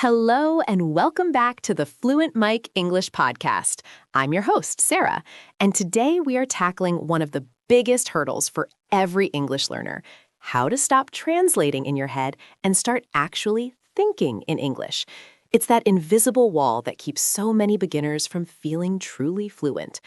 Hello and welcome back to the Fluent Mic English podcast. I'm your host, Sarah, and today we are tackling one of the biggest hurdles for every English learner: how to stop translating in your head and start actually thinking in English. It's that invisible wall that keeps so many beginners from feeling truly fluent.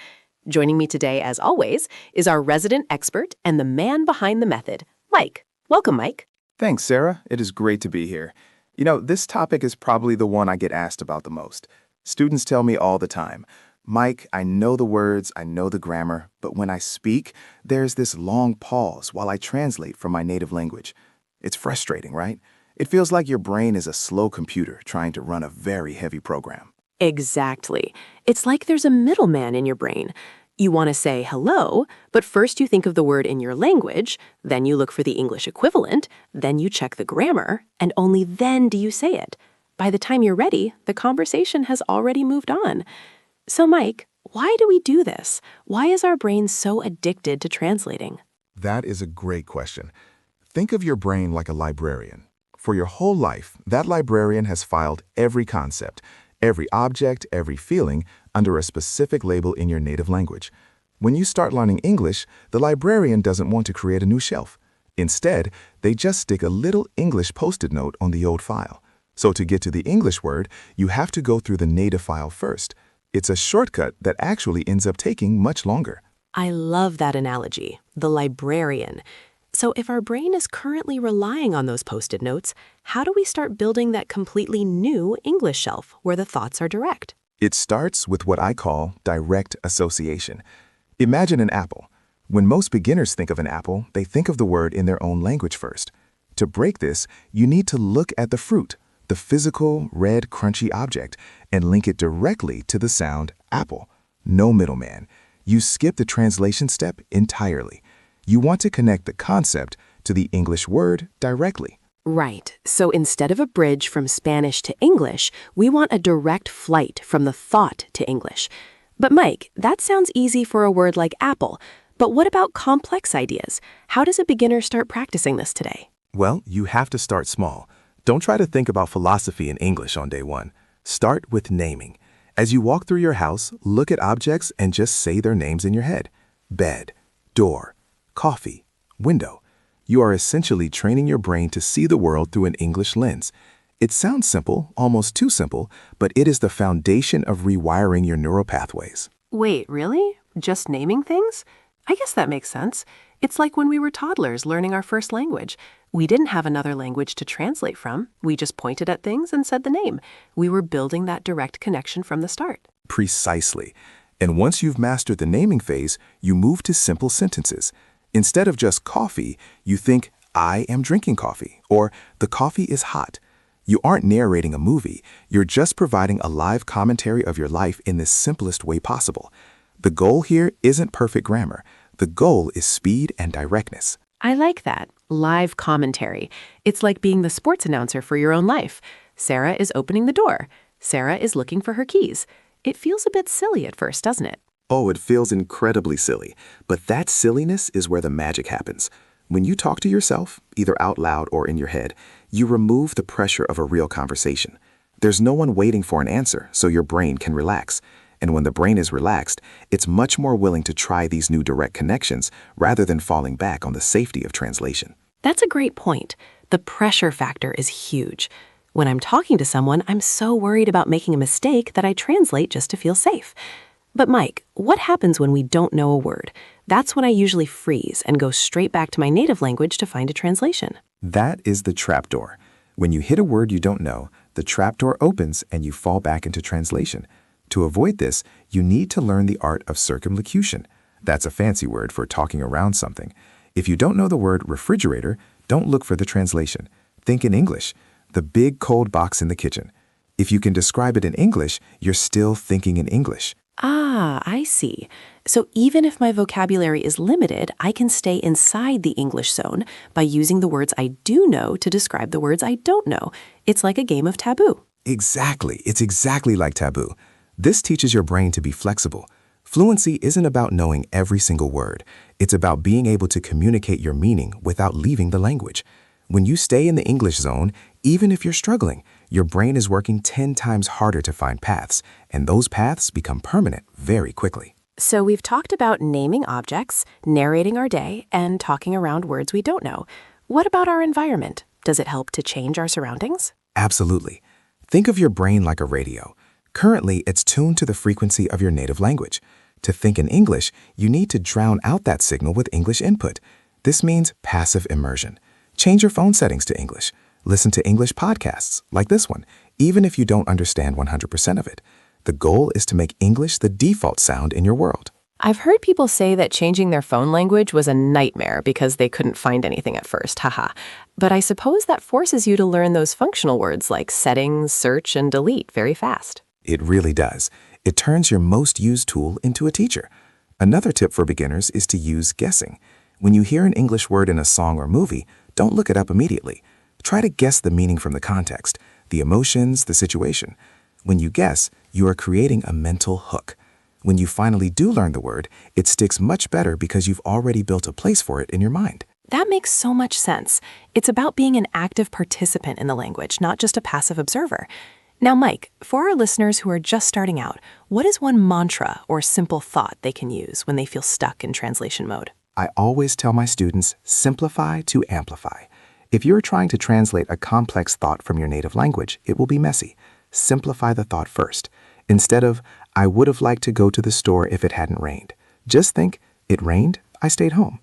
Joining me today, as always, is our resident expert and the man behind the method, Mike. Welcome, Mike. Thanks, Sarah. It is great to be here. You know, this topic is probably the one I get asked about the most. Students tell me all the time, Mike, I know the words, I know the grammar, but when I speak, there's this long pause while I translate from my native language. It's frustrating, right? It feels like your brain is a slow computer trying to run a very heavy program. Exactly. It's like there's a middleman in your brain. You want to say hello, but first you think of the word in your language, then you look for the English equivalent, then you check the grammar, and only then do you say it. By the time you're ready, the conversation has already moved on. So Mike, why do we do this? Why is our brain so addicted to translating? That is a great question. Think of your brain like a librarian. For your whole life, that librarian has filed every concept, every object, every feeling under a specific label in your native language. When you start learning English, the librarian doesn't want to create a new shelf. Instead, they just stick a little English post-it note on the old file. So to get to the English word, you have to go through the native file first. It's a shortcut that actually ends up taking much longer. I love that analogy, the librarian. So if our brain is currently relying on those post-it notes, how do we start building that completely new English shelf where the thoughts are direct? It starts with what I call direct association. Imagine an apple. When most beginners think of an apple, they think of the word in their own language first. To break this, you need to look at the fruit, the physical, red, crunchy object, and link it directly to the sound apple. No middleman. You skip the translation step entirely. You want to connect the concept to the English word directly. Right. So instead of a bridge from Spanish to English, we want a direct flight from the thought to English. But Mike, that sounds easy for a word like apple. But what about complex ideas? How does a beginner start practicing this today? Well, you have to start small. Don't try to think about philosophy in English on day one. Start with naming. As you walk through your house, look at objects and just say their names in your head. Bed, door, coffee, window. You are essentially training your brain to see the world through an English lens. It sounds simple, almost too simple, but it is the foundation of rewiring your neural pathways. Wait, really? Just naming things? I guess that makes sense. It's like when we were toddlers learning our first language. We didn't have another language to translate from. We just pointed at things and said the name. We were building that direct connection from the start. Precisely. And once you've mastered the naming phase, you move to simple sentences. Instead of just coffee, you think, I am drinking coffee, or the coffee is hot. You aren't narrating a movie, you're just providing a live commentary of your life in the simplest way possible. The goal here isn't perfect grammar. The goal is speed and directness. I like that. Live commentary. It's like being the sports announcer for your own life. Sarah is opening the door. Sarah is looking for her keys. It feels a bit silly at first, doesn't it? Oh, it feels incredibly silly, but that silliness is where the magic happens. When you talk to yourself, either out loud or in your head, you remove the pressure of a real conversation. There's no one waiting for an answer, so your brain can relax. And when the brain is relaxed, it's much more willing to try these new direct connections rather than falling back on the safety of translation. That's a great point. The pressure factor is huge. When I'm talking to someone, I'm so worried about making a mistake that I translate just to feel safe. But Mike, what happens when we don't know a word? That's when I usually freeze and go straight back to my native language to find a translation. That is the trapdoor. When you hit a word you don't know, the trapdoor opens and you fall back into translation. To avoid this, you need to learn the art of circumlocution. That's a fancy word for talking around something. If you don't know the word refrigerator, don't look for the translation. Think in English, the big cold box in the kitchen. If you can describe it in English, you're still thinking in English. Ah, I see. So even if my vocabulary is limited, I can stay inside the English zone by using the words I do know to describe the words I don't know. It's like a game of taboo. Exactly. It's exactly like taboo. This teaches your brain to be flexible. Fluency isn't about knowing every single word. It's about being able to communicate your meaning without leaving the language. When you stay in the English zone, even if you're struggling, your brain is working 10 times harder to find paths, and those paths become permanent very quickly. So we've talked about naming objects, narrating our day, and talking around words we don't know. What about our environment? Does it help to change our surroundings? Absolutely. Think of your brain like a radio. Currently, it's tuned to the frequency of your native language. To think in English, you need to drown out that signal with English input. This means passive immersion. Change your phone settings to English. Listen to English podcasts, like this one, even if you don't understand 100% of it. The goal is to make English the default sound in your world. I've heard people say that changing their phone language was a nightmare because they couldn't find anything at first, haha. But I suppose that forces you to learn those functional words like settings, search, and delete very fast. It really does. It turns your most used tool into a teacher. Another tip for beginners is to use guessing. When you hear an English word in a song or movie, don't look it up immediately. Try to guess the meaning from the context, the emotions, the situation. When you guess, you are creating a mental hook. When you finally do learn the word, it sticks much better because you've already built a place for it in your mind. That makes so much sense. It's about being an active participant in the language, not just a passive observer. Now, Mike, for our listeners who are just starting out, what is one mantra or simple thought they can use when they feel stuck in translation mode? I always tell my students, simplify to amplify. If you're trying to translate a complex thought from your native language, it will be messy. Simplify the thought first. Instead of, I would have liked to go to the store if it hadn't rained. Just think, it rained, I stayed home.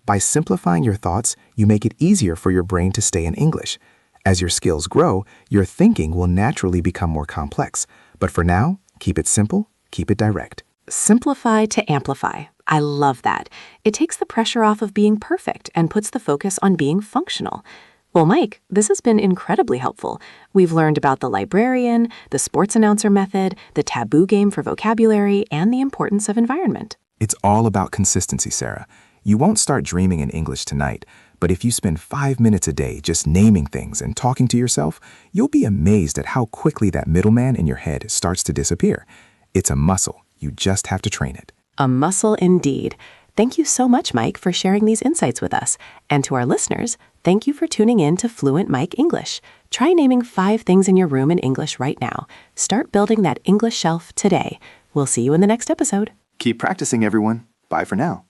By simplifying your thoughts, you make it easier for your brain to stay in English. As your skills grow, your thinking will naturally become more complex. But for now, keep it simple, keep it direct. Simplify to amplify. I love that. It takes the pressure off of being perfect and puts the focus on being functional. Well, Mike, this has been incredibly helpful. We've learned about the librarian, the sports announcer method, the taboo game for vocabulary, and the importance of environment. It's all about consistency, Sarah. You won't start dreaming in English tonight, but if you spend 5 minutes a day just naming things and talking to yourself, you'll be amazed at how quickly that middleman in your head starts to disappear. It's a muscle. You just have to train it. A muscle indeed. Thank you so much, Mike, for sharing these insights with us. And to our listeners, thank you for tuning in to Fluent Mic English. Try naming 5 things in your room in English right now. Start building that English shelf today. We'll see you in the next episode. Keep practicing, everyone. Bye for now.